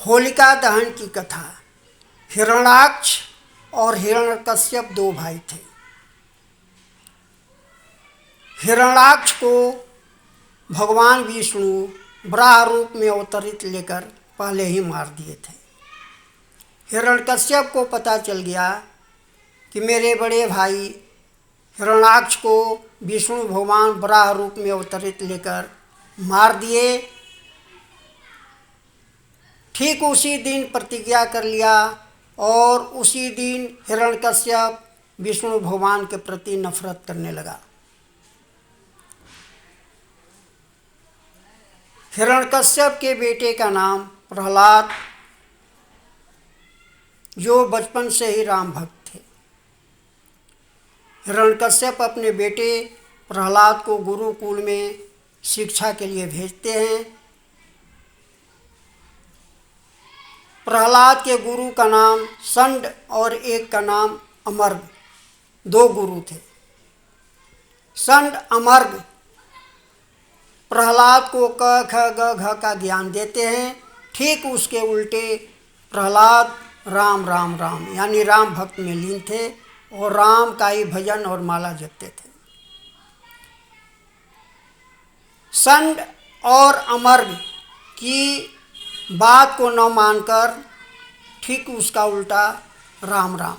होलिका दहन की कथा। हिरण्याक्ष और हिरण्यकश्यप दो भाई थे। हिरण्याक्ष को भगवान विष्णु वराह रूप में अवतरित लेकर पहले ही मार दिए थे। हिरण्यकश्यप को पता चल गया कि मेरे बड़े भाई हिरण्याक्ष को विष्णु भगवान वराह रूप में अवतरित लेकर मार दिए। ठीक उसी दिन प्रतिज्ञा कर लिया और उसी दिन हिरण्यकश्यप विष्णु भगवान के प्रति नफरत करने लगा। हिरण्यकश्यप के बेटे का नाम प्रहलाद, जो बचपन से ही राम भक्त थे। हिरण्यकश्यप अपने बेटे प्रहलाद को गुरुकुल में शिक्षा के लिए भेजते हैं। प्रहलाद के गुरु का नाम संड और एक का नाम अमर्ग, दो गुरु थे। संड अमर्ग प्रहलाद को क ख ग घ का ज्ञान देते हैं। ठीक उसके उल्टे प्रहलाद राम राम राम यानी राम भक्त में लीन थे और राम का ही भजन और माला जपते थे। संड और अमर्ग की बात को न मानकर ठीक उसका उल्टा राम राम।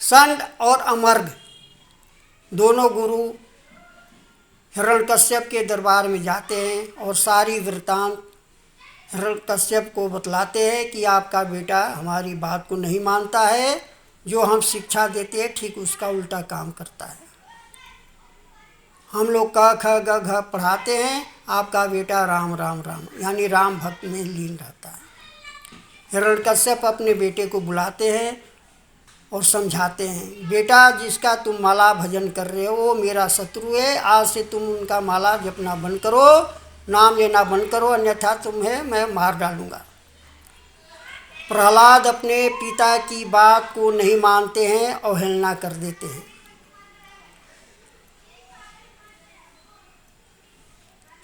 संड और अमर्ग दोनों गुरु हिरण्यकश्यप के दरबार में जाते हैं और सारी वृत्तांत हिरण्यकश्यप को बतलाते हैं कि आपका बेटा हमारी बात को नहीं मानता है, जो हम शिक्षा देते हैं ठीक उसका उल्टा काम करता है। हम लोग क ख ग घ पढ़ाते हैं, आपका बेटा राम राम राम यानी राम भक्त में लीन रहता है। हिरण्यकश्यप अपने बेटे को बुलाते हैं और समझाते हैं, बेटा जिसका तुम माला भजन कर रहे हो वो मेरा शत्रु है। आज से तुम उनका माला जपना बंद करो, नाम लेना बंद करो, अन्यथा तुम्हें मैं मार डालूंगा। प्रहलाद अपने पिता की बात को नहीं मानते हैं, अवहेलना कर देते हैं।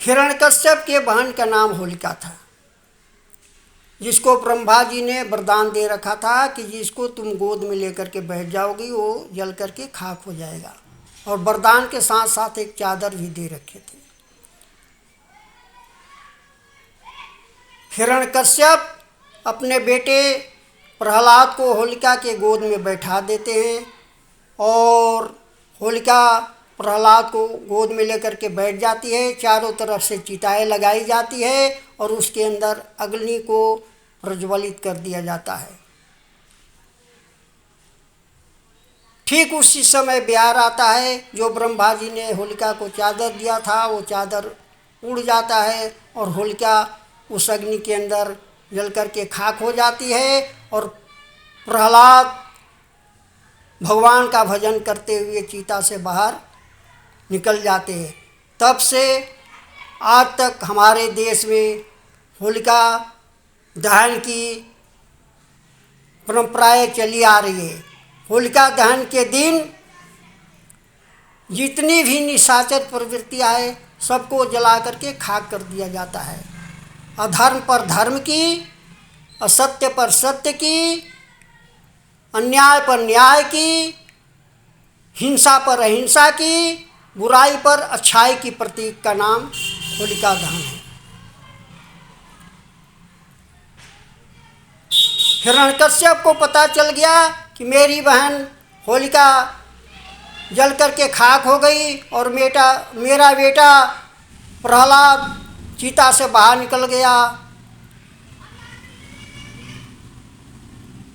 हिरण्यकश्यप के बहन का नाम होलिका था, जिसको ब्रह्मा जी ने वरदान दे रखा था कि जिसको तुम गोद में लेकर के बैठ जाओगी वो जल करके खाक हो जाएगा, और वरदान के साथ साथ एक चादर भी दे रखे थे। हिरण्यकश्यप अपने बेटे प्रहलाद को होलिका के गोद में बैठा देते हैं और होलिका प्रहलाद को गोद में लेकर के बैठ जाती है। चारों तरफ से चिताएं लगाई जाती है और उसके अंदर अग्नि को प्रज्वलित कर दिया जाता है। ठीक उसी समय ब्यार आता है, जो ब्रह्मा जी ने होलिका को चादर दिया था वो चादर उड़ जाता है और होलिका उस अग्नि के अंदर जल करके खाक हो जाती है और प्रहलाद भगवान का भजन करते हुए चीता से बाहर निकल जाते हैं। तब से आज तक हमारे देश में होलिका दहन की परंपराएं चली आ रही है। होलिका दहन के दिन जितनी भी निशाचर प्रवृत्तियाँ है सबको जला करके खाक कर दिया जाता है। अधर्म पर धर्म की, असत्य पर सत्य की, अन्याय पर न्याय की, हिंसा पर अहिंसा की, बुराई पर अच्छाई की प्रतीक का नाम होलिका दहन है। हिरण्यकश्यप को पता चल गया कि मेरी बहन होलिका जल करके खाक हो गई और मेरा बेटा प्रहलाद चीता से बाहर निकल गया।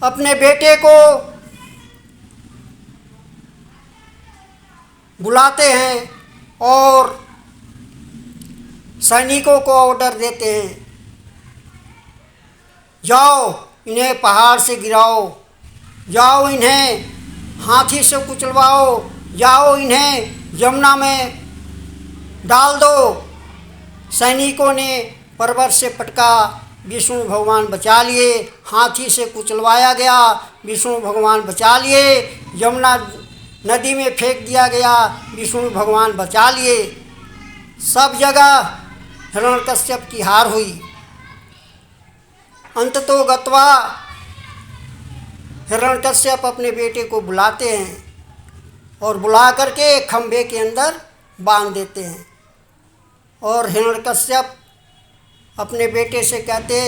अपने बेटे को बुलाते हैं और सैनिकों को ऑर्डर देते हैं, जाओ इन्हें पहाड़ से गिराओ, जाओ इन्हें हाथी से कुचलवाओ, जाओ इन्हें यमुना में डाल दो। सैनिकों ने पर्वत से पटका, विष्णु भगवान बचा लिए। हाथी से कुचलवाया गया, विष्णु भगवान बचा लिए। यमुना नदी में फेंक दिया गया, विष्णु भगवान बचा लिए। सब जगह हिरण्यकश्यप की हार हुई। अंततो गत्वा हिरण्यकश्यप अपने बेटे को बुलाते हैं और बुला करके खंभे के अंदर बांध देते हैं। और हिरण्यकश्यप अपने बेटे से कहते,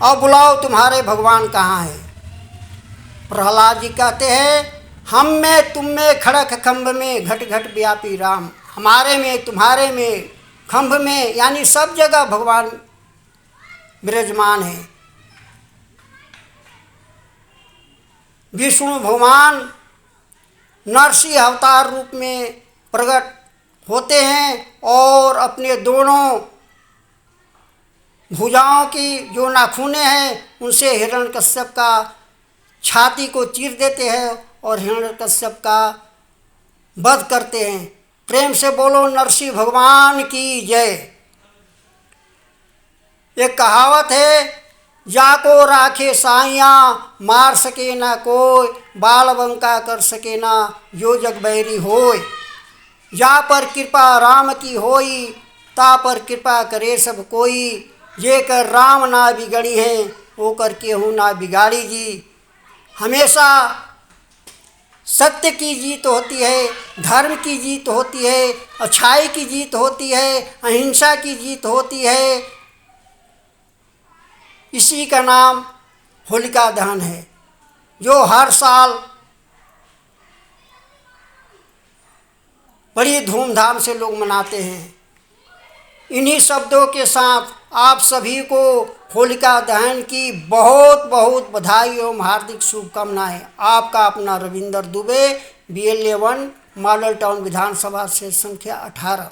अब बुलाओ तुम्हारे भगवान कहाँ हैं। प्रहलाद जी कहते हैं, हम में तुम में खड़क खंभ में घट घट व्यापी राम। हमारे में तुम्हारे में खंभ में यानी सब जगह भगवान विराजमान है। विष्णु भगवान नरसिंह अवतार रूप में प्रकट होते हैं और अपने दोनों भुजाओं की जो नाखूने हैं उनसे हिरण्यकश्यप का छाती को चीर देते हैं और हिरण्यकश्यप का वध करते हैं। प्रेम से बोलो नरसिंह भगवान की जय। एक कहावत है, जाको राखे साइयाँ मार सके ना कोई, बाल बंका कर सके ना जो जग बैरी होय। जा पर कृपा राम की होई, ता पर कृपा करे सब कोई। ये कर राम ना बिगड़ी है, वो कर केहू ना बिगाड़ी जी। हमेशा सत्य की जीत होती है, धर्म की जीत होती है, अच्छाई की जीत होती है, अहिंसा की जीत होती है। इसी का नाम होलिका दहन है, जो हर साल बड़ी धूमधाम से लोग मनाते हैं। इन्हीं शब्दों के साथ आप सभी को होलिका दहन की बहुत बहुत बधाई एवं हार्दिक शुभकामनाएं। आपका अपना रविंदर दुबे, BLA 1 मॉडल टाउन विधानसभा से संख्या 18।